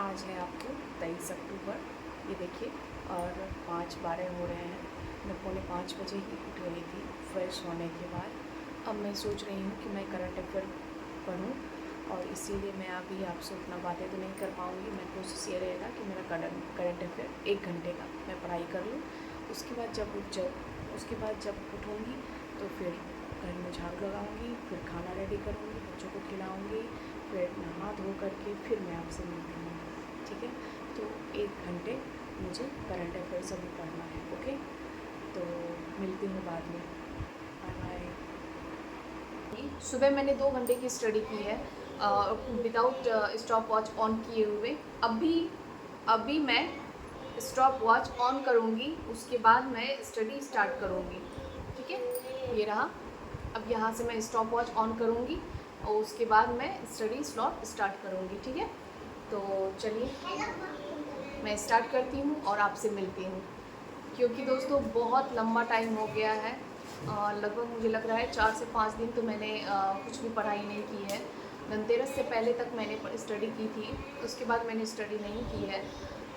आज है आपको 23 अक्टूबर। ये देखिए और 5:12 हो रहे हैं। मैं 4:45 बजे ही उठ रही थी फ्रेश होने के बाद। अब मैं सोच रही हूँ कि मैं करंट अफेयर पढूँ और इसीलिए मैं अभी आपसे उतना बातें तो नहीं कर पाऊँगी। मैं कोशिश ये रहेगा कि मेरा करंट अफेयर 1 घंटे का मैं पढ़ाई कर लूँ। उसके बाद जब उठूँगी तो फिर घर में झाड़ू लगाऊँगी, फिर खाना रेडी करूँगी, बच्चों को खिलाऊँगी, फिर नहा धो करके फिर मैं आपसे मिलती हूँ। ठीक है, तो 1 घंटे मुझे करंट अफेयर्स अभी पढ़ना है। ओके, तो मिलती हूँ बाद में। Bye bye. सुबह मैंने 2 घंटे की स्टडी की है विदाउट स्टॉप वॉच ऑन किए हुए। अभी मैं स्टॉप वॉच ऑन करूँगी, उसके बाद मैं स्टडी स्टार्ट करूँगी। ठीक है, ये रहा। अब यहाँ से मैं स्टॉप वॉच ऑन करूँगी और उसके बाद मैं स्टडी स्लॉट स्टार्ट करूँगी। ठीक है, तो चलिए मैं स्टार्ट करती हूँ और आपसे मिलती हूँ। क्योंकि दोस्तों बहुत लंबा टाइम हो गया है, लगभग मुझे लग रहा है 4 से 5 दिन तो मैंने कुछ भी पढ़ाई नहीं की है। धनतेरस से पहले तक मैंने स्टडी की थी, उसके बाद मैंने स्टडी नहीं की है।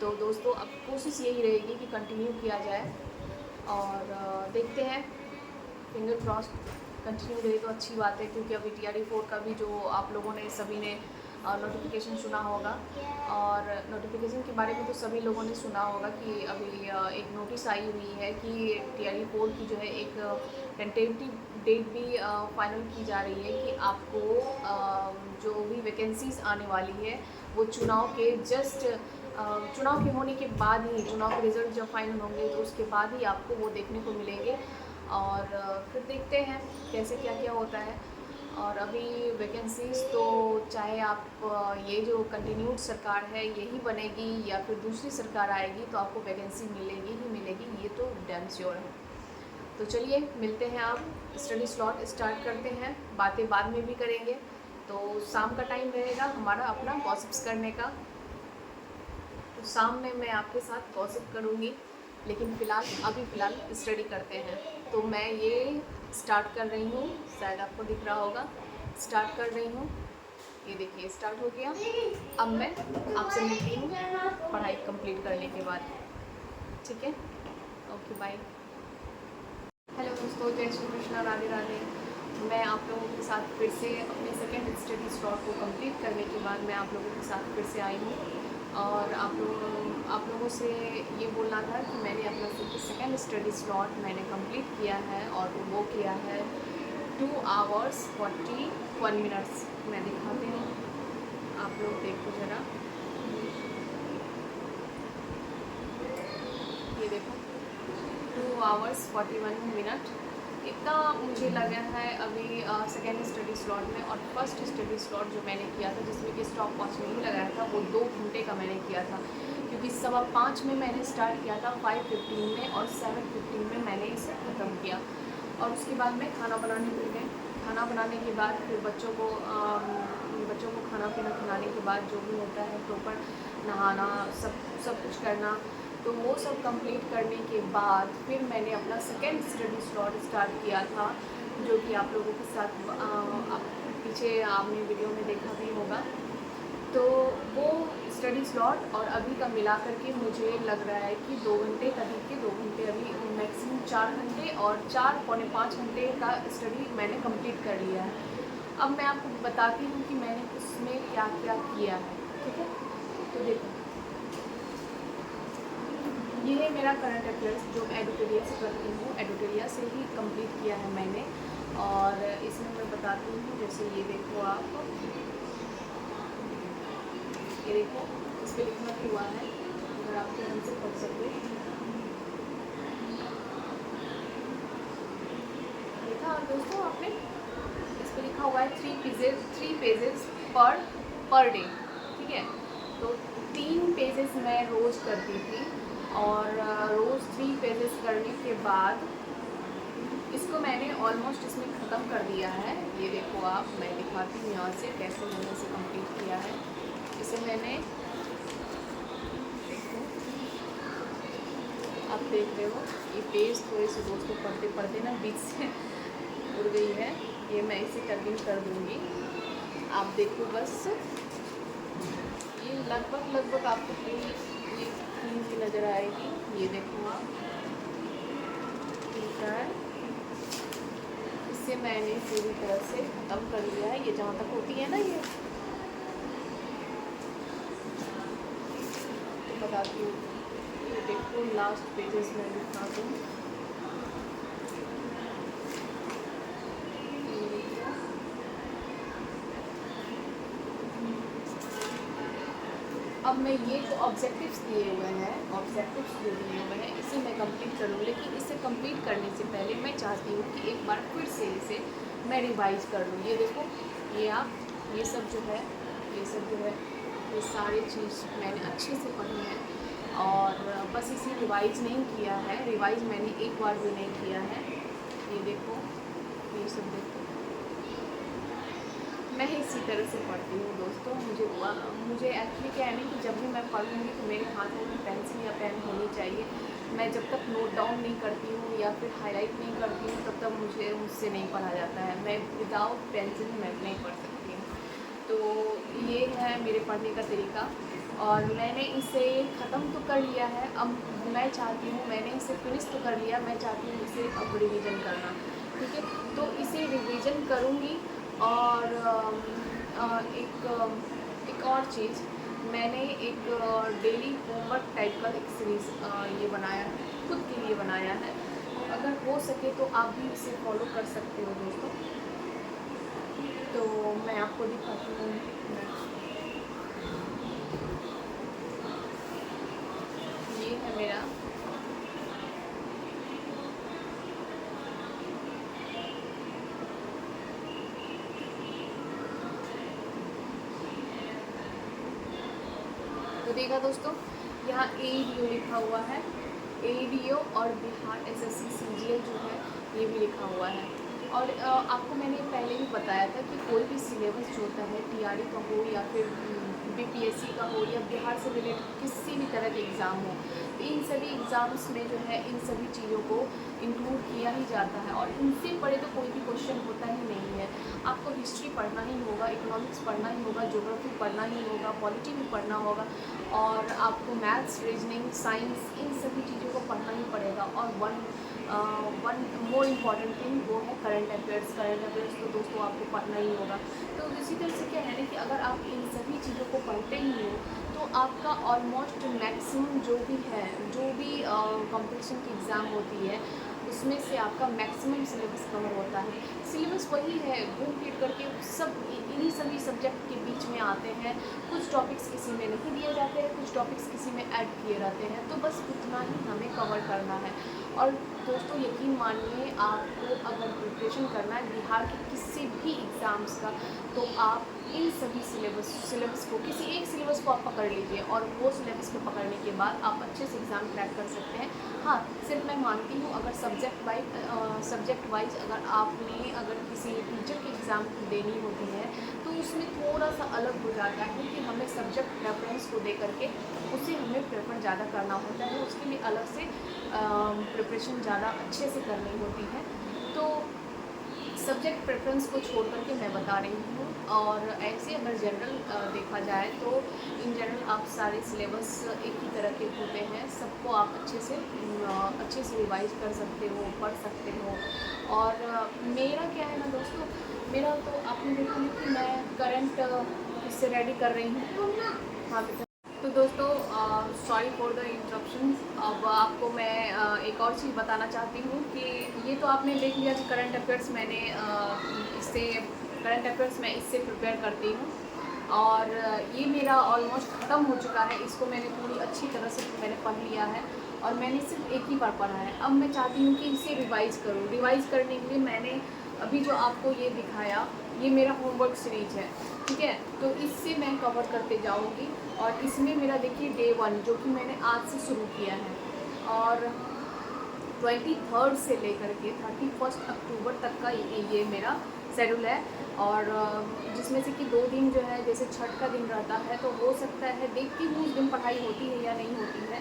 तो दोस्तों अब कोशिश यही रहेगी कि कंटिन्यू किया जाए और देखते हैं, फिंगर क्रॉस कंटिन्यू रहे तो अच्छी बात है। क्योंकि अभी TRE 4 का भी जो आप लोगों ने सभी ने नोटिफिकेशन सुना होगा, और नोटिफिकेशन के बारे में तो सभी लोगों ने सुना होगा कि अभी एक नोटिस आई हुई है कि TRE 4 की जो है एक टेंटेटिव डेट भी फाइनल की जा रही है कि आपको जो भी वैकेंसीज आने वाली है वो चुनाव के चुनाव के होने के बाद ही, चुनाव के रिज़ल्ट जब फाइनल होंगे तो उसके बाद ही आपको वो देखने को मिलेंगे। और फिर देखते हैं कैसे क्या क्या होता है। और अभी वैकेंसीज़ तो चाहे आप ये जो कंटिन्यूड सरकार है यही बनेगी या फिर दूसरी सरकार आएगी तो आपको वैकेंसी मिलेगी ही मिलेगी, ये तो डैम श्योर है। तो चलिए मिलते हैं, आप स्टडी स्लॉट स्टार्ट करते हैं, बातें बाद में भी करेंगे। तो शाम का टाइम रहेगा हमारा अपना गॉसिप्स करने का, तो शाम में मैं आपके साथ गॉसिप करूँगी। लेकिन फ़िलहाल स्टडी करते हैं। तो मैं ये स्टार्ट कर रही हूँ, शायद आपको दिख रहा होगा, स्टार्ट कर रही हूँ। ये देखिए स्टार्ट हो गया। अब मैं आपसे मिलती हूँ पढ़ाई कंप्लीट करने के बाद। ठीक है, ओके बाय। हेलो दोस्तों, जय श्री कृष्णा, राधे राधे। मैं आप लोगों के साथ फिर से अपने सेकेंड स्टडी स्लॉट को कंप्लीट करने के बाद मैं आप लोगों के साथ फिर से आई हूँ। और आप लोगों से ये बोलना था कि मैंने अपना सेकेंड स्टडी स्लॉट मैंने कंप्लीट किया है और वो किया है 2 hours 41 minutes। मैं दिखाती हूँ, आप लोग देखो ज़रा, ये देखो 2 hours 41 minute इतना मुझे लगा है अभी सेकेंड स्टडी स्लॉट में। और फर्स्ट स्टडी स्लॉट जो मैंने किया था जिसमें कि स्टॉप वॉच नहीं लगाया था वो 2 घंटे का मैंने किया था। क्योंकि 5:15 में मैंने स्टार्ट किया था, 5:15 में और 7:15 में मैंने इसे ख़त्म किया। और उसके बाद मैं खाना बनाने लग गई। खाना बनाने के बाद फिर बच्चों को खाना पीना खिलाने के बाद जो भी होता है प्रॉपर नहाना, सब कुछ करना, तो वो सब कंप्लीट करने के बाद फिर मैंने अपना सेकेंड स्टडी स्लॉट स्टार्ट किया था, जो कि आप लोगों के साथ पीछे आपने वीडियो में देखा भी होगा। तो वो स्टडी स्लॉट और अभी का मिला करके मुझे लग रहा है कि 2 घंटे, करीब के 2 घंटे, अभी मैक्सिमम 4 घंटे और 4 पौने 5 घंटे का स्टडी मैंने कंप्लीट कर लिया है। अब मैं आपको बताती हूँ कि मैंने उसमें क्या क्या किया है। ठीक है, तो देखो, ये है मेरा करंट अफेयर्स जो एडिटोरिया से करती हूँ, एडिटोरिया से ही कंप्लीट किया है मैंने। और इसमें मैं बताती हूँ, जैसे ये देखो आप, ये देखो इस पर लिखना हुआ है, अगर आप ध्यान से पढ़ सको। देखा और दोस्तों आपने, इस पर लिखा हुआ है 3 पेजेस पर डे। ठीक है, तो 3 पेजेस मैं रोज़ करती थी और रोज़ 3 पेजेस करने के बाद इसको मैंने ऑलमोस्ट इसमें ख़त्म कर दिया है। ये देखो आप, मैं दिखाती हूँ यहाँ से कैसे मैंने इसे कंप्लीट किया है। इसे मैंने, देखो आप देख रहे हो, ये पेज थोड़े से दोस्तों पढ़ते पढ़ते ना बीच से उड़ गई है। ये मैं इसे कटिंग कर दूँगी, आप देखो बस। ये लगभग आपको पूरी ये क्रीम सी नज़र आएगी। ये देखो आप, ठीक है। इसे मैंने पूरी तरह से ख़त्म कर लिया है। ये जहाँ तक होती है ना, ये तो बताती हूँ। ये देखो लास्ट पेजेस में दिखा दूँ। अब मैं ये जो ऑब्जेक्टिव्स दिए हुए हैं, इसे मैं कंप्लीट करूँ, लेकिन इसे कंप्लीट करने से पहले मैं चाहती हूँ कि एक बार फिर से इसे मैं रिवाइज़ कर लूँ। ये देखो, ये आप ये सब जो है ये सारी चीज़ मैंने अच्छे से पढ़ी है, और बस इसे रिवाइज़ नहीं किया है। रिवाइज़ मैंने एक बार भी नहीं किया है। ये देखो, ये सब देखो, मैं इसी तरह से पढ़ती हूँ दोस्तों। मुझे एक्चुअली क्या है ना कि जब भी मैं पढ़ूँगी तो मेरे हाथों में पेंसिल या पेन होनी चाहिए। मैं जब तक नोट डाउन नहीं करती हूँ या फिर हाईलाइट नहीं करती हूँ तब तक मुझसे नहीं पढ़ा जाता है। मैं विदाउट पेंसिल मैं नहीं पढ़ सकती हूँ। तो ये है मेरे पढ़ने का तरीका, और मैंने इसे ख़त्म तो कर लिया है। अब मैं चाहती हूँ, मैंने इसे फिनिश तो कर लिया, मैं चाहती हूँ इसे अब रिवीजन करना। ठीक है, तो इसे रिवीजन करूँगी। और एक और चीज़, मैंने एक डेली होमवर्क टाइप का एक सीरीज़ ये बनाया है, खुद के लिए बनाया है। अगर हो सके तो आप भी इसे फॉलो कर सकते हो दोस्तों। तो मैं आपको दिखाती हूँ। ये है मेरा तो देखा दोस्तों, यहाँ ADO लिखा हुआ है। ADO और बिहार SSC CGL जो है ये भी लिखा हुआ है। और आपको मैंने पहले भी बताया था कि कोई भी सिलेबस जो होता है TRE का हो या फिर BPSC का हो या बिहार से रिलेटेड किसी भी तरह के एग्ज़ाम हो, तो इन सभी एग्ज़ाम्स में जो है इन सभी चीज़ों को इंक्लूड किया ही जाता है। और इनसे पढ़े तो कोई भी क्वेश्चन होता ही नहीं है। आपको हिस्ट्री पढ़ना ही होगा, इकोनॉमिक्स पढ़ना ही होगा, ज्योग्राफी पढ़ना ही होगा, पॉलिटी भी पढ़ना होगा, और आपको मैथ्स, रीजनिंग, साइंस, इन सभी चीज़ों को पढ़ना ही पड़ेगा। और वन मोर इम्पॉर्टेंट थिंग वो है करंट अफेयर्स। तो दोस्तों आपको पढ़ना ही होगा। तो इसी तरह से क्या है ना कि अगर आप इन सभी चीज़ों को पढ़ते ही हो तो आपका ऑलमोस्ट मैक्सिमम जो भी कंपटीशन की एग्ज़ाम होती है उसमें से आपका मैक्सिमम सिलेबस कवर होता है। सिलेबस वही है, घूम फिर करके सब इन्हीं सभी सब्जेक्ट के बीच में आते हैं। कुछ टॉपिक्स किसी में नहीं दिए जाते हैं, कुछ टॉपिक्स किसी में ऐड किए रहते हैं, तो बस उतना ही हमें कवर करना है। और दोस्तों यकीन मानिए, आपको अगर प्रिपरेशन करना है बिहार के किसी भी एग्ज़ाम्स का, तो आप इन सभी सिलेबस को, किसी एक सिलेबस को आप पकड़ लीजिए, और वो सिलेबस को पकड़ने के बाद आप अच्छे से एग्ज़ाम क्रैक कर सकते हैं। हाँ, सिर्फ मैं मानती हूँ अगर सब्जेक्ट वाइज अगर किसी टीचर की एग्ज़ाम देनी होती है तो उसमें थोड़ा सा अलग हो जाता है कि हमें सब्जेक्ट प्रेफरेंस को दे करके उसे हमें प्रेफर ज़्यादा करना होता है। उसके लिए अलग से प्रिपरेशन ज़्यादा अच्छे से करनी होती है। तो सब्जेक्ट प्रेफरेंस को छोड़ करके मैं बता रही हूँ। और ऐसे अगर जनरल देखा जाए तो इन जनरल आप सारे सिलेबस एक ही तरह के होते हैं, सबको आप अच्छे से रिवाइज कर सकते हो, पढ़ सकते हो। और मेरा क्या है ना दोस्तों, मेरा तो आपने देखा है कि मैं करंट इससे रेडी कर रही हूँ। हाँ बेटा। तो दोस्तों सॉरी फॉर द इंटरप्शंस। अब आपको मैं एक और चीज़ बताना चाहती हूँ कि ये तो आपने देख लिया कि करंट अफेयर्स मैं इससे प्रिपेयर करती हूँ, और ये मेरा ऑलमोस्ट ख़त्म हो चुका है। इसको मैंने पूरी अच्छी तरह से मैंने पढ़ लिया है, और मैंने सिर्फ एक ही बार पढ़ा है। अब मैं चाहती हूँ कि इसे रिवाइज़ करूँ। रिवाइज़ करने के लिए मैंने अभी जो आपको ये दिखाया, ये मेरा होमवर्क सीरीज़ है, ठीक है। तो इससे मैं कवर करते जाऊँगी, और इसमें मेरा देखिए डे 1 जो कि मैंने आज से शुरू किया है, और 23 से लेकर के 31 अक्टूबर तक का ये मेरा शेड्यूल है। और जिसमें से कि 2 दिन जो है, जैसे छठ का दिन रहता है तो हो सकता है, देखती हूँ उस दिन पढ़ाई होती है या नहीं होती है।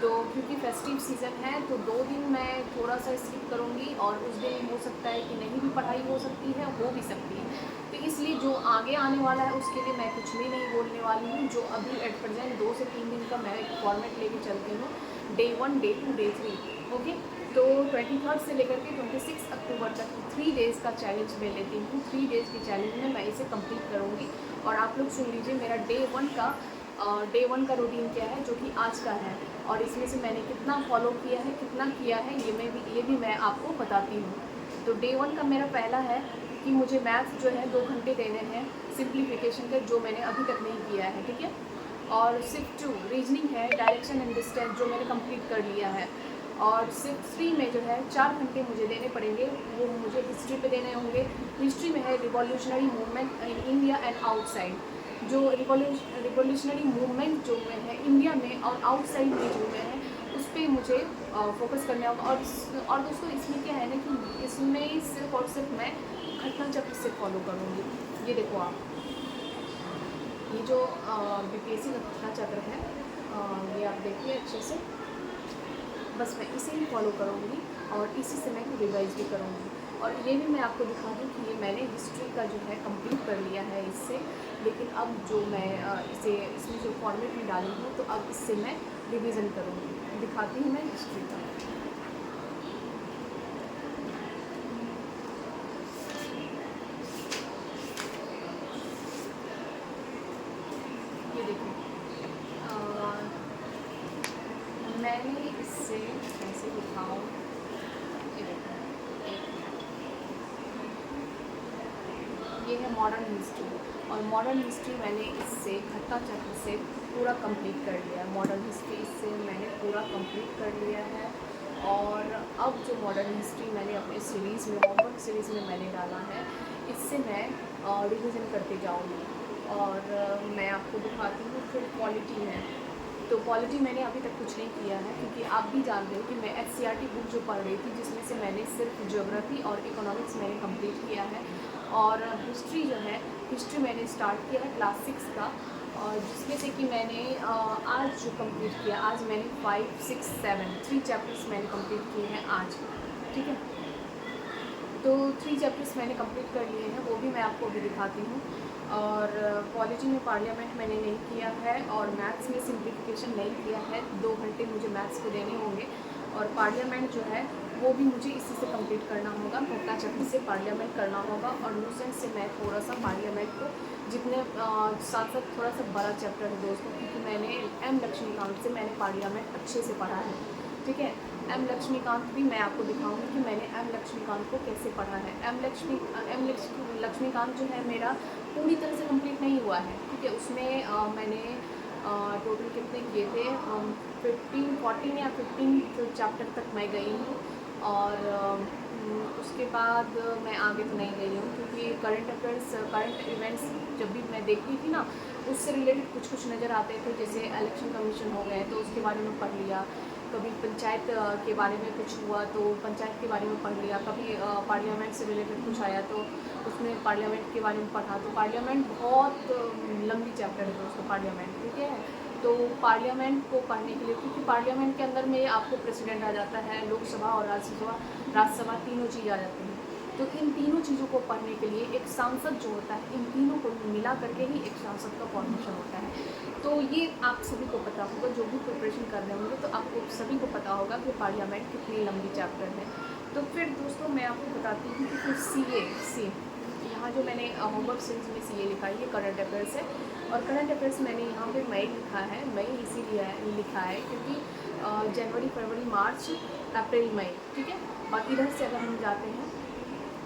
तो क्योंकि फेस्टिव सीज़न है तो 2 दिन मैं थोड़ा सा स्किप करूँगी और उस दिन हो सकता है कि नहीं भी पढ़ाई हो सकती है, हो भी सकती है। तो इसलिए जो आगे आने वाला है उसके लिए मैं कुछ भी नहीं बोलने वाली हूँ। जो अभी एट प्रेजेंट 2 से 3 दिन का मैं एक फॉर्मेट लेके चलती हूँ, डे 1, डे 2, डे 3, ओके। तो 23 से लेकर के 26 अक्टूबर तक 3 डेज़ का चैलेंज मैं लेती हूँ। 3 डेज़ के चैलेंज में मैं इसे कंप्लीट करूँगी। और आप लोग सुन लीजिए मेरा डे 1 का रूटीन क्या है, जो कि आज का है, और इसमें से मैंने कितना फॉलो किया है, कितना किया है, ये भी मैं आपको बताती हूँ। तो डे 1 का मेरा पहला है कि मुझे मैथ्स जो है 2 घंटे देने हैं सिंप्लीफिकेशन के, जो मैंने अभी तक नहीं किया है, ठीक है। और शिफ्ट 2 रीजनिंग है, डायरेक्शन एंड डिस्टेंस, जो मैंने कंप्लीट कर लिया है। और शिफ्ट 3 में जो है 4 घंटे मुझे देने पड़ेंगे, वो मुझे हिस्ट्री पे देने होंगे। हिस्ट्री में है revolutionary movement in India and outside, जो रिवॉल्यूशनरी मूवमेंट जो में है इंडिया में और आउटसाइड में जो में है, उस पर मुझे फोकस करना होगा। और दोस्तों इसमें क्या है ना कि इसमें सिर्फ और सिर्फ मैं घटना चक्र से फॉलो करूँगी। ये देखो आप, ये जो बीपीएससी का घटना चक्र है, ये आप देखिए अच्छे से, बस मैं इसे ही फॉलो करूँगी और इसी से मैं रिवाइज भी करूँगी। और ये भी मैं आपको दिखा दूँ कि ये मैंने हिस्ट्री का जो है कंप्लीट कर लिया है इससे, लेकिन अब जो मैं इसमें जो फॉर्मेट में डाली हूँ, तो अब इससे मैं रिवीजन करूँगी। दिखाती हूँ मैं हिस्ट्री का। ये देखिए, मैंने इससे कैसे दिखाऊँ, ये देखो, ये है मॉडर्न हिस्ट्री, और मॉडर्न हिस्ट्री मैंने इससे घटना चक्र से पूरा कंप्लीट कर लिया है। मॉडर्न हिस्ट्री इससे मैंने पूरा कंप्लीट कर लिया है। और अब जो मॉडर्न हिस्ट्री मैंने अपने सीरीज़ में, होमवर्क सीरीज़ में मैंने डाला है, इससे मैं रिवीजन करते जाऊँगी। और मैं आपको दिखाती हूँ। फिर पॉलिटी है, तो पॉलिटी मैंने अभी तक कुछ नहीं किया है, क्योंकि आप भी जानते हो कि मैं एचसीईआरटी बुक जो पढ़ रही थी, जिसमें से मैंने सिर्फ ज्योग्राफी और इकोनॉमिक्स मैंने कंप्लीट किया है। और हिस्ट्री जो है, हिस्ट्री मैंने स्टार्ट किया है क्लास 6 का, और जिसमें से कि मैंने आज जो कंप्लीट किया, आज मैंने 5, 6, 7 3 चैप्टर्स मैंने कंप्लीट किए हैं आज, ठीक है। तो 3 चैप्टर्स मैंने कंप्लीट कर लिए हैं, वो भी मैं आपको अभी दिखाती हूँ। और पॉलिटी में पार्लियामेंट मैंने नहीं किया है, और मैथ्स में सिंप्लीफिकेशन नहीं किया है। 2 घंटे मुझे मैथ्स को देने होंगे, और पार्लियामेंट जो है वो भी मुझे इसी से कंप्लीट करना होगा, घटना चक्र से पार्लियामेंट करना होगा। और न्यूसेंस से मैं थोड़ा सा पार्लियामेंट को जितने साथ साथ थोड़ा सा बड़ा चैप्टर है दोस्तों, क्योंकि मैंने एम लक्ष्मीकांत से मैंने पार्लियामेंट अच्छे से पढ़ा है, ठीक है। एम लक्ष्मीकांत भी मैं आपको दिखाऊंगी कि मैंने एम लक्ष्मीकांत को कैसे पढ़ा है। एम लक्ष्मीकांत जो है मेरा पूरी तरह से कंप्लीट नहीं हुआ है, ठीक है। उसमें मैंने टोटल कितने किए थे, 14 या 15 चैप्टर तक मैं गई हूँ। और उसके बाद मैं आगे तो नहीं गई हूँ, क्योंकि करंट इवेंट्स जब भी मैं देखती थी ना, उससे रिलेटेड कुछ नज़र आते थे। जैसे इलेक्शन कमीशन हो गए तो उसके बारे में पढ़ लिया, कभी पंचायत के बारे में कुछ हुआ तो पंचायत के बारे में पढ़ लिया, कभी पार्लियामेंट से रिलेटेड कुछ आया तो उसमें पार्लियामेंट के बारे में पढ़ा। तो पार्लियामेंट बहुत लंबी चैप्टर है दोस्तों, पार्लियामेंट, ठीक है। तो पार्लियामेंट को पढ़ने के लिए, क्योंकि पार्लियामेंट के अंदर में आपको प्रेसिडेंट आ जाता है, लोकसभा और राज्यसभा तीनों चीज़ आ जाती हैं। तो इन तीनों चीज़ों को पढ़ने के लिए एक सांसद जो होता है, इन तीनों को मिला करके ही एक सांसद का फॉर्मेशन होता है। तो ये आप सभी को पता होगा, जो भी प्रिपरेशन कर रहे होंगे, तो आपको सभी को पता होगा कि पार्लियामेंट कितनी लंबी चैप्टर है। तो फिर दोस्तों मैं आपको बताती हूँ कि फिर यहाँ जो मैंने होमवर्क सीरीज में सीए लिखा है, ये करंट अफेयर्स है। और करंट अफेयर्स मैंने यहाँ पे मई लिखा है, मई इसीलिए लिखा है क्योंकि जनवरी, फरवरी, मार्च, अप्रैल, मई, ठीक है। और इधर से अगर हम जाते हैं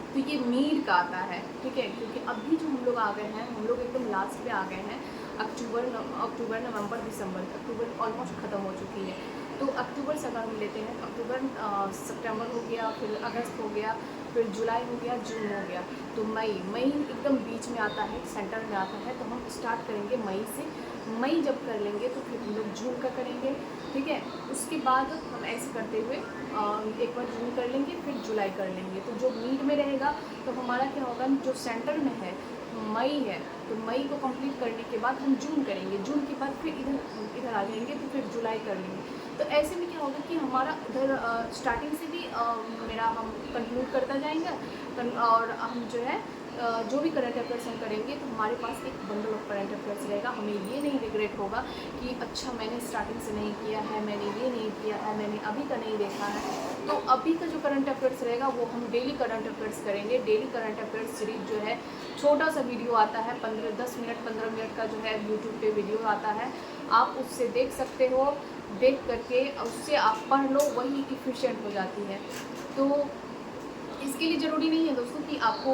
तो ये मीड का आता है, ठीक है। क्योंकि अभी जो हम लोग आ गए हैं, हम लोग एकदम लास्ट पे आ गए हैं। अक्टूबर, नवंबर, दिसंबर, अक्टूबर ऑलमोस्ट ख़त्म हो चुकी है। तो अक्टूबर से अगर हम लेते हैं, अक्टूबर, सितंबर हो गया, फिर अगस्त हो गया, फिर जुलाई हो गया, जून हो गया, तो मई एकदम बीच में आता है, सेंटर में आता है। तो हम स्टार्ट करेंगे मई से। मई जब कर लेंगे तो फिर हम लोग जून का करेंगे, ठीक है। उसके बाद हम ऐसे करते हुए एक बार जून कर लेंगे, फिर जुलाई कर लेंगे। तो जो मीड में रहेगा तो हमारा क्या होगा, जो सेंटर में है मई है, तो मई को कंप्लीट करने के बाद हम जून करेंगे, जून के बाद फिर इधर आ जाएंगे, तो फिर जुलाई कर लेंगे। तो ऐसे में क्या होगा कि हमारा इधर स्टार्टिंग से भी मेरा हम कंक्लूड करता जाएंगे और हम जो है जो भी करंट अफेयर्स हम करेंगे तो हमारे पास एक बंडल ऑफ करंट अफेयर्स रहेगा। हमें ये नहीं रिग्रेट होगा कि अच्छा मैंने स्टार्टिंग से नहीं किया है, मैंने ये नहीं किया है, मैंने अभी का नहीं देखा है। तो अभी का जो करंट अफेयर्स रहेगा वो हम डेली करंट अफेयर्स करेंगे। डेली करंट अफेयर्स सीरीज जो है छोटा सा वीडियो आता है, 10 मिनट 15 मिनट का जो है यूट्यूब पे वीडियो आता है, आप उससे देख सकते हो। देख करके उससे आप पढ़ लो, वही इफ़िशिएंट हो जाती है। तो इसके लिए ज़रूरी नहीं है दोस्तों कि आपको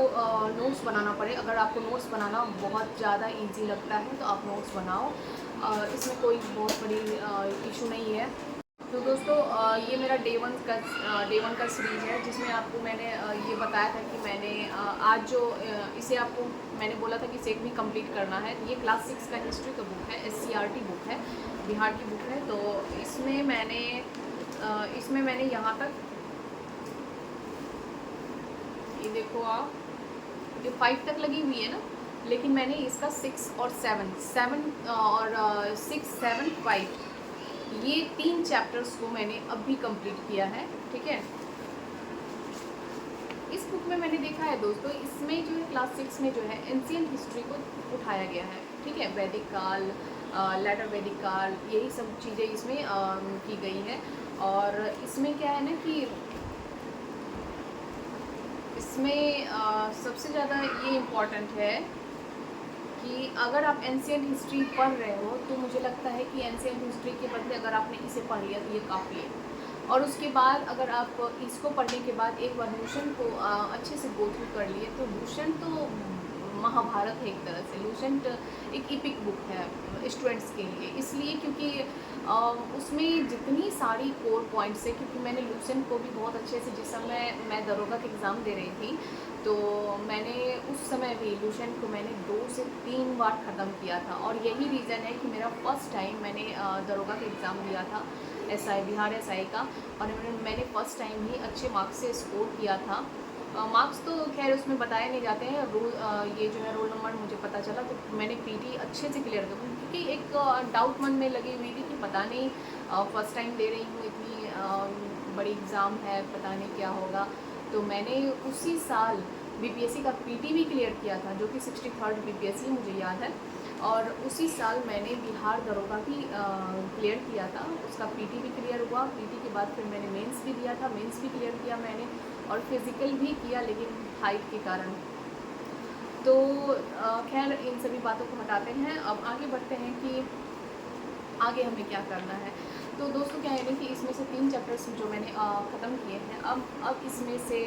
नोट्स बनाना पड़े। अगर आपको नोट्स बनाना बहुत ज़्यादा इजी लगता है तो आप नोट्स बनाओ, इसमें कोई बहुत बड़ी इशू नहीं है। तो दोस्तों ये मेरा डे वन का सीरीज़ है, जिसमें आपको मैंने ये बताया था कि मैंने आज जो इसे आपको मैंने बोला था कि इसे भी कंप्लीट करना है। ये क्लास 6 का हिस्ट्री का बुक है, SCRT बुक है, बिहार की बुक है। तो इसमें मैंने यहाँ तक, ये देखो आप, ये 5 तक लगी हुई है ना, लेकिन मैंने इसका 6 और 7 और 6, 7, 5 ये 3 चैप्टर्स को मैंने अभी कंप्लीट किया है। ठीक है, इस बुक में मैंने देखा है दोस्तों, इसमें जो है क्लास 6 में जो है एंशिएंट हिस्ट्री को उठाया गया है। ठीक है, वैदिक काल, लेटर वैदिक काल, यही सब चीज़ें इसमें की गई है। और इसमें क्या है ना कि इसमें सबसे ज़्यादा ये इम्पॉर्टेंट है कि अगर आप एंशिएंट हिस्ट्री पढ़ रहे हो तो मुझे लगता है कि एंशिएंट हिस्ट्री के बदले अगर आपने इसे पढ़ लिया तो ये काफ़ी है। और उसके बाद अगर आप इसको पढ़ने के बाद एक बार लूसेंट को अच्छे से गो थ्रू कर लिए तो लूसेंट तो महाभारत है एक तरह से। लूसेंट एक इपिक बुक है स्टूडेंट्स के लिए, इसलिए क्योंकि उसमें जितनी सारी कोर पॉइंट्स है, क्योंकि मैंने लूसेंट को भी बहुत अच्छे से, जिस समय मैं दरोगा का एग्ज़ाम दे रही थी तो मैंने उस समय भी लूसेंट को मैंने 2 से 3 बार ख़त्म किया था। और यही रीज़न है कि मेरा फर्स्ट टाइम मैंने दरोगा का एग्ज़ाम दिया था, SI बिहार SI का, और मैंने फ़र्स्ट टाइम ही अच्छे मार्क्स से स्कोर किया था। मार्क्स तो खैर उसमें बताए नहीं जाते हैं, ये जो है रोल नंबर मुझे पता चला तो मैंने PT अच्छे से क्लियर कर, क्योंकि एक डाउट मन में लगी हुई थी कि पता नहीं फ़र्स्ट टाइम दे रही हूँ, इतनी बड़ी एग्ज़ाम है, पता नहीं क्या होगा। तो मैंने उसी साल BPSC का PT भी क्लियर किया था, जो कि 63rd BPSC मुझे याद है। और उसी साल मैंने बिहार दरोगा भी क्लियर किया था, उसका PT भी क्लियर हुआ। PT के बाद फिर मैंने मेंस भी दिया था, मेंस भी क्लियर किया मैंने, और फिज़िकल भी किया, लेकिन हाइट के कारण। तो खैर इन सभी बातों को हटाते हैं, अब आगे बढ़ते हैं कि आगे हमें क्या करना है। तो दोस्तों क्या है ना कि इसमें से 3 चैप्टर्स जो मैंने ख़त्म किए हैं, अब इसमें से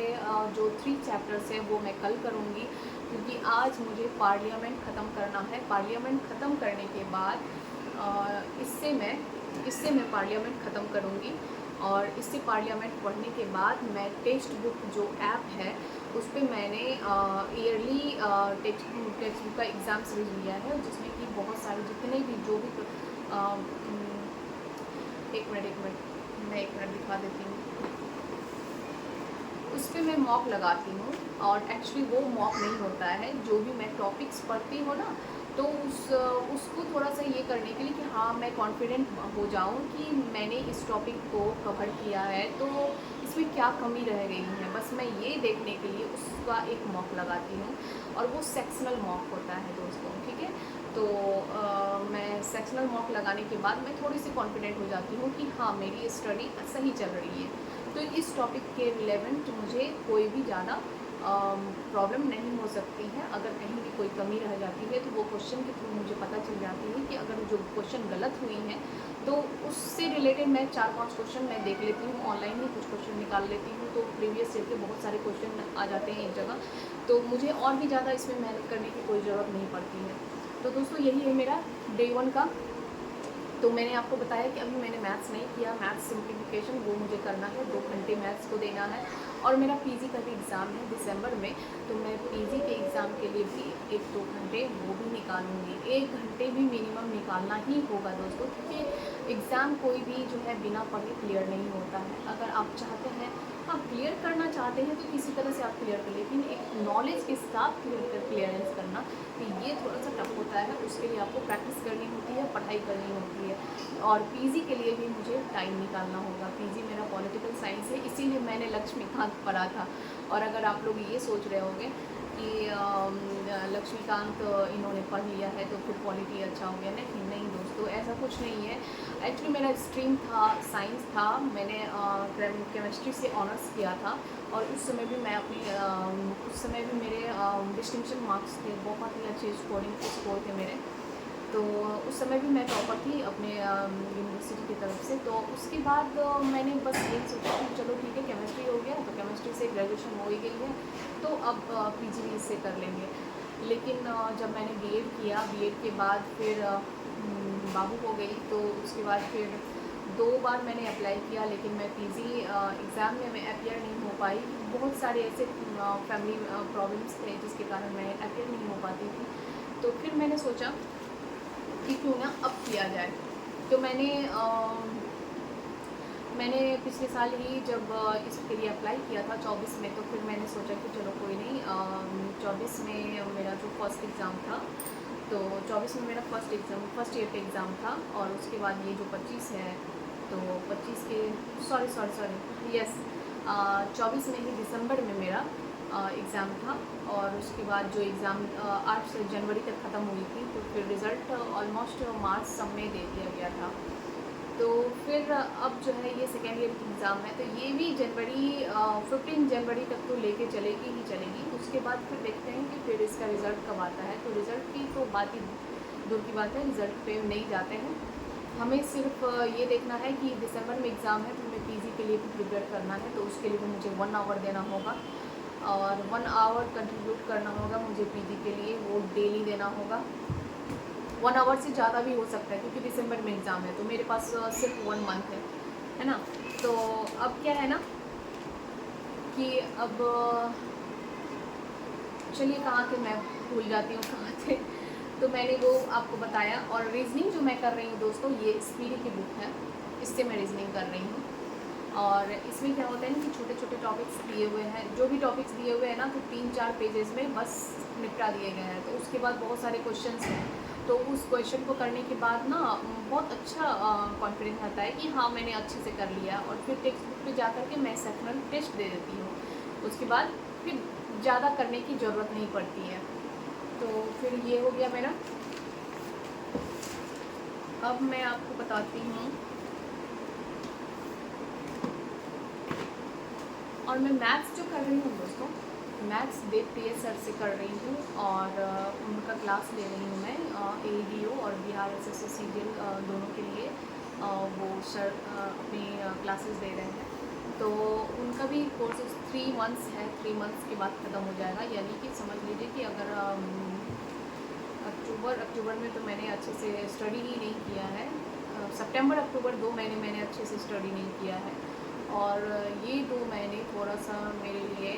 जो 3 चैप्टर्स हैं वो मैं कल करूँगी, क्योंकि आज मुझे पार्लियामेंट ख़त्म करना है। पार्लियामेंट ख़त्म करने के बाद इससे मैं पार्लियामेंट ख़त्म करूँगी, और इससे पार्लियामेंट पढ़ने के बाद मैं टेक्स्ट बुक जो ऐप है उस पर मैंने ईयरली टेक्स्ट बुक का एग्ज़ाम सीरीज लिया है, जिसमें कि बहुत सारे जितने भी जो भी एक मिनट मैं एक मिनट दिखा देती हूँ। उस पर मैं मॉक लगाती हूँ, और एक्चुअली वो मॉक नहीं होता है, जो भी मैं टॉपिक्स पढ़ती हूँ ना, तो उसको थोड़ा सा ये करने के लिए कि हाँ मैं कॉन्फिडेंट हो जाऊँ कि मैंने इस टॉपिक को कवर किया है, तो इसमें क्या कमी रह गई है, बस मैं ये देखने के लिए उसका एक मॉक लगाती हूँ। और वो सेक्शनल मॉक होता है दोस्तों, ठीक है। तो मैं सेक्शनल मॉक लगाने के बाद मैं थोड़ी सी कॉन्फिडेंट हो जाती हूँ कि हाँ मेरी स्टडी सही चल रही है। तो इस टॉपिक के रिलेवेंट मुझे कोई भी ज़्यादा प्रॉब्लम नहीं हो सकती है। अगर कहीं भी कोई कमी रह जाती है तो वो क्वेश्चन के थ्रू मुझे पता चल जाती है कि अगर जो क्वेश्चन गलत हुई हैं तो उससे रिलेटेड मैं 4-5 क्वेश्चन मैं देख लेती हूँ, ऑनलाइन ही कुछ क्वेश्चन निकाल लेती हूँ। तो प्रीवियस ईयर के बहुत सारे क्वेश्चन आ जाते हैं एक जगह, तो मुझे और भी ज़्यादा इसमें मेहनत करने की कोई ज़रूरत नहीं पड़ती है। तो दोस्तों यही है मेरा डे 1 का। तो मैंने आपको बताया कि अभी मैंने मैथ्स नहीं किया, मैथ्स सिंप्लीफिकेशन वो मुझे करना है, 2 घंटे मैथ्स को देना है। और मेरा PG का भी एग्ज़ाम है दिसंबर में, तो मैं PG के एग्ज़ाम के लिए भी 1-2 घंटे वो भी निकालूंगी। 1 घंटे भी मिनिमम निकालना ही होगा दोस्तों, क्योंकि एग्ज़ाम कोई भी जो है बिना पढ़े क्लियर नहीं होता है। अगर आप चाहते हैं, आप क्लियर करना चाहते हैं तो किसी तरह से आप क्लियर कर, लेकिन एक नॉलेज के साथ क्लियरेंस करना, तो ये थोड़ा सा टफ होता है। उसके लिए आपको प्रैक्टिस करनी होती है, पढ़ाई करनी होती है। और पीजी के लिए भी मुझे टाइम निकालना होगा। पीजी मेरा पॉलिटिकल साइंस है, इसीलिए मैंने लक्ष्मीकांत पढ़ा था। और अगर आप लोग ये सोच रहे होंगे कि लक्ष्मीकांत इन्होंने पढ़ लिया है तो फिर पॉलिटी अच्छा हो गया, नहीं दोस्तों, ऐसा कुछ नहीं है। एक्चुअली मेरा स्ट्रीम था साइंस था, मैंने केमिस्ट्री से ऑनर्स किया था। और उस समय भी मैं उस समय भी मेरे डिस्टिंक्शन मार्क्स थे, बहुत ही अच्छे स्कोर थे मेरे। तो उस समय भी मैं टॉपर थी अपने यूनिवर्सिटी की तरफ से। तो उसके बाद मैंने बस यही सोचा कि चलो ठीक है, केमिस्ट्री हो गया तो केमिस्ट्री से ग्रेजुएशन हो ही गई है, तो अब पीजी भी इससे कर लेंगे। लेकिन जब मैंने बीएड किया, बीएड के बाद फिर बाबू हो गई, तो उसके बाद फिर 2 बार मैंने अप्लाई किया, लेकिन मैं पीजी एग्ज़ाम में मैं अपियर नहीं हो पाई। बहुत सारे ऐसे फैमिली प्रॉब्लम्स थे जिसके कारण मैं अपियर नहीं हो पाती थी। तो फिर मैंने सोचा कि क्यों ना अब किया जाए। तो मैंने पिछले साल ही जब इसके लिए अप्लाई किया था 24 में, तो फिर मैंने सोचा कि चलो कोई नहीं, 24 में मेरा जो फर्स्ट एग्ज़ाम था, तो 24 में मेरा फर्स्ट ईयर का एग्ज़ाम था। और उसके बाद ये जो 25 है, तो 25 के सॉरी यस 24 में ही दिसंबर में मेरा एग्ज़ाम था। और उसके बाद जो एग्ज़ाम 8 जनवरी तक ख़त्म हुई थी, तो फिर रिज़ल्ट ऑलमोस्ट मार्च सब में दे दिया गया था। तो फिर अब जो है ये सेकेंड ईयर की एग्ज़ाम है, तो ये भी 15 जनवरी तक तो लेके चलेगी ही चलेगी। उसके बाद फिर देखते हैं कि फिर इसका रिज़ल्ट कब आता है। तो रिज़ल्ट की तो बात ही दूर की बात है, रिज़ल्ट पे नहीं जाते हैं। हमें सिर्फ ये देखना है कि दिसंबर में एग्ज़ाम है, तो हमें पीजी के लिए भी प्रिपेयर करना है, तो उसके लिए भी मुझे 1 आवर देना होगा और 1 आवर कंट्रीब्यूट करना होगा मुझे पीजी के लिए, वो डेली देना होगा। 1 आवर से ज़्यादा भी हो सकता है, क्योंकि दिसंबर में एग्ज़ाम है, तो मेरे पास सिर्फ 1 मंथ है ना। तो अब क्या है ना कि अब चलिए कहाँ थे, मैं भूल जाती हूँ कहाँ थे। तो मैंने वो आपको बताया। और रीजनिंग जो मैं कर रही हूँ दोस्तों, ये स्पीडी की बुक है, इससे मैं रीजनिंग कर रही हूँ। और इसमें क्या होता है ना कि छोटे छोटे टॉपिक्स दिए हुए हैं, जो भी टॉपिक्स दिए हुए हैं ना, तो 3-4 पेजेस में बस निपटा दिए गए हैं। तो उसके बाद बहुत सारे क्वेश्चंस हैं, तो उस क्वेश्चन को करने के बाद ना बहुत अच्छा कॉन्फिडेंस आता है कि हाँ मैंने अच्छे से कर लिया। और फिर टेक्स्ट बुक पे जा कर के मैं सेक्शनल टेस्ट दे देती हूँ, उसके बाद फिर ज़्यादा करने की ज़रूरत नहीं पड़ती है। तो फिर ये हो गया मेरा। अब मैं आपको बताती हूँ, और मैं मैथ्स जो कर रही हूँ दोस्तों, मैथ्स देवप्रिय सर से कर रही हूँ। और उनका क्लास ले रही हूँ मैं, AEDO और बिहार SSC CGL दोनों के लिए वो सर अपनी क्लासेस दे रहे हैं। तो उनका भी कोर्सेज 3 मंथ्स है, 3 मंथ्स के बाद ख़त्म हो जाएगा। यानी कि समझ लीजिए कि अगर अक्टूबर में तो मैंने अच्छे से स्टडी ही नहीं किया है, सितंबर अक्टूबर 2 महीने मैंने अच्छे से स्टडी नहीं किया है। और ये 2 महीने थोड़ा सा मेरे लिए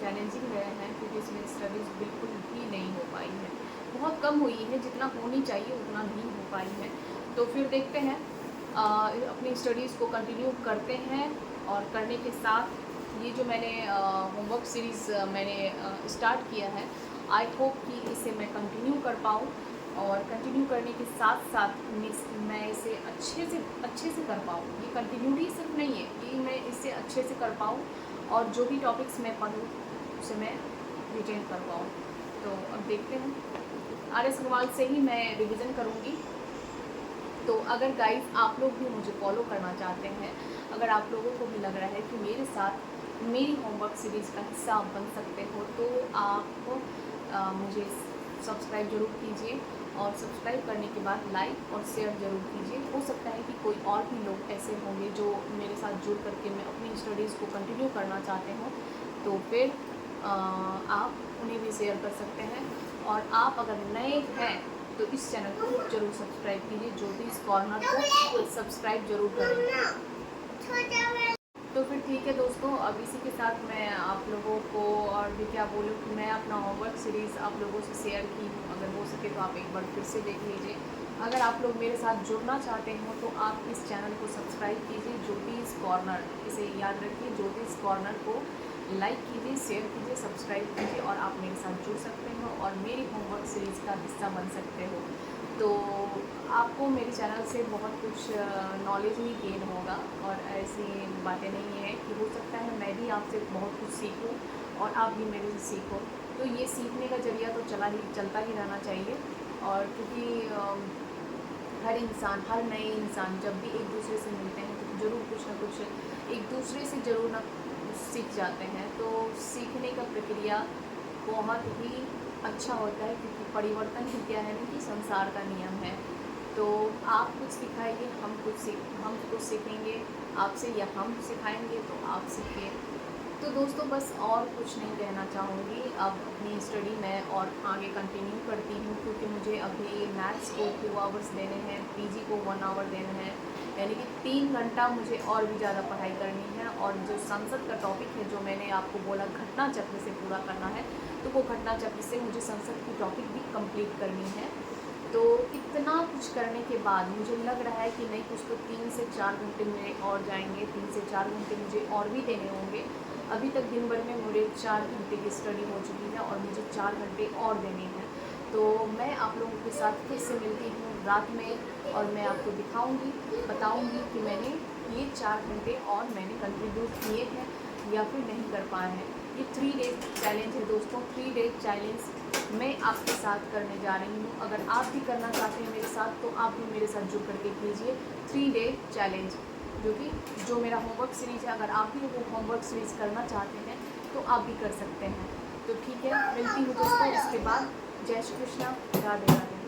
चैलेंजिंग रहे हैं, क्योंकि इसमें स्टडीज़ बिल्कुल भी नहीं हो पाई है, बहुत कम हुई है, जितना होनी चाहिए उतना नहीं हो पाई है। तो फिर देखते हैं, अपनी स्टडीज़ को कंटिन्यू करते हैं। और करने के साथ ये जो मैंने होमवर्क सीरीज़ मैंने स्टार्ट किया है, आई होप कि इसे मैं कंटिन्यू कर पाऊँ। और कंटिन्यू करने के साथ साथ मैं इसे अच्छे से कर पाऊँ। ये कंटिन्यूटी सिर्फ नहीं है कि मैं इसे अच्छे से कर पाऊँ, और जो भी टॉपिक्स मैं पढ़ूँ उसे मैं रिटेन कर पाऊँ। तो अब देखते हैं, RS अग्रवाल से ही मैं रिवीजन करूँगी। तो अगर गाइस आप लोग भी मुझे फॉलो करना चाहते हैं, अगर आप लोगों को भी लग रहा है कि मेरे साथ मेरी होमवर्क सीरीज़ का हिस्सा आप बन सकते हो, तो आप मुझे सब्सक्राइब ज़रूर कीजिए। और सब्सक्राइब करने के बाद लाइक और शेयर ज़रूर कीजिए। हो सकता है कि कोई और भी लोग ऐसे होंगे जो मेरे साथ जुड़ करके मैं अपनी स्टडीज़ को कंटिन्यू करना चाहते हो, तो फिर आप उन्हें भी शेयर कर सकते हैं। और आप अगर नए हैं तो इस चैनल को ज़रूर सब्सक्राइब कीजिए, ज्योतिष कॉर्नर को सब्सक्राइब ज़रूर करें। तो फिर ठीक है दोस्तों, अब इसी के साथ मैं आप लोगों को और भी क्या बोलूँ कि मैं अपना होमवर्क सीरीज़ आप लोगों से शेयर की हूँ। अगर हो सके तो आप एक बार फिर से देख लीजिए। अगर आप लोग मेरे साथ जुड़ना चाहते हो तो आप इस चैनल को सब्सक्राइब कीजिए, ज्योतिष कॉर्नर, इसे याद रखिए, ज्योतिष कॉर्नर को लाइक कीजिए, शेयर कीजिए, सब्सक्राइब कीजिए, और आप मेरे साथ जुड़ सकते हो और मेरी होमवर्क सीरीज़ का हिस्सा बन सकते हो। तो आपको मेरे चैनल से बहुत कुछ नॉलेज ही गेन होगा, और ऐसी बातें नहीं है कि हो सकता है मैं भी आपसे बहुत कुछ सीखूं और आप भी मेरे से सीखो। तो ये सीखने का जरिया तो चलता ही रहना चाहिए। और क्योंकि हर इंसान, हर नए इंसान जब भी एक दूसरे से मिलते हैं तो ज़रूर कुछ ना कुछ एक दूसरे से ज़रूर ना कुछ सीख जाते हैं। तो सीखने का प्रक्रिया बहुत ही अच्छा होता है, क्योंकि परिवर्तन ही क्या है ना कि संसार का नियम है। तो आप कुछ सिखाइए, हम कुछ सीखेंगे आपसे, या हम सिखाएंगे तो आप सीखिए। तो दोस्तों बस और कुछ नहीं कहना चाहूँगी। अब अपनी स्टडी मैं और आगे कंटिन्यू करती हूँ, क्योंकि मुझे अभी मैथ्स को 2 आवर्स देने हैं, पीजी को 1 आवर देना है, यानी कि 3 घंटा मुझे और भी ज़्यादा पढ़ाई करनी है। और जो संसद का टॉपिक है, जो मैंने आपको बोला घटना चक्र से पूरा करना है, तो वो घटना चक्र से मुझे संसद की टॉपिक भी कंप्लीट करनी है। तो इतना कुछ करने के बाद मुझे लग रहा है कि नहीं, कुछ तो 3 से 4 घंटे मेरे और जाएंगे, 3 से 4 घंटे मुझे और भी देने होंगे। अभी तक दिन भर में मेरे 4 घंटे की स्टडी हो चुकी है और मुझे 4 घंटे और देने हैं। तो मैं आप लोगों के साथ फिर से मिलती हूँ रात में, और मैं आपको दिखाऊंगी, बताऊंगी कि मैंने ये 4 घंटे और मैंने कंट्रीब्यूट किए हैं या फिर नहीं कर पाए हैं। ये 3 डेज चैलेंज है दोस्तों, 3 डेज चैलेंज मैं आपके साथ करने जा रही हूँ। अगर आप भी करना चाहते हैं मेरे साथ, तो आप भी मेरे साथ जुड़ करके कीजिए 3 डे चैलेंज, जो मेरा होमवर्क सीरीज़ है। अगर आप भी वो होमवर्क सीरीज़ करना चाहते हैं तो आप भी कर सकते हैं। तो ठीक है, मिलती हूँ दोस्तों इसके बाद। जय श्री कृष्णा, राधे राधे।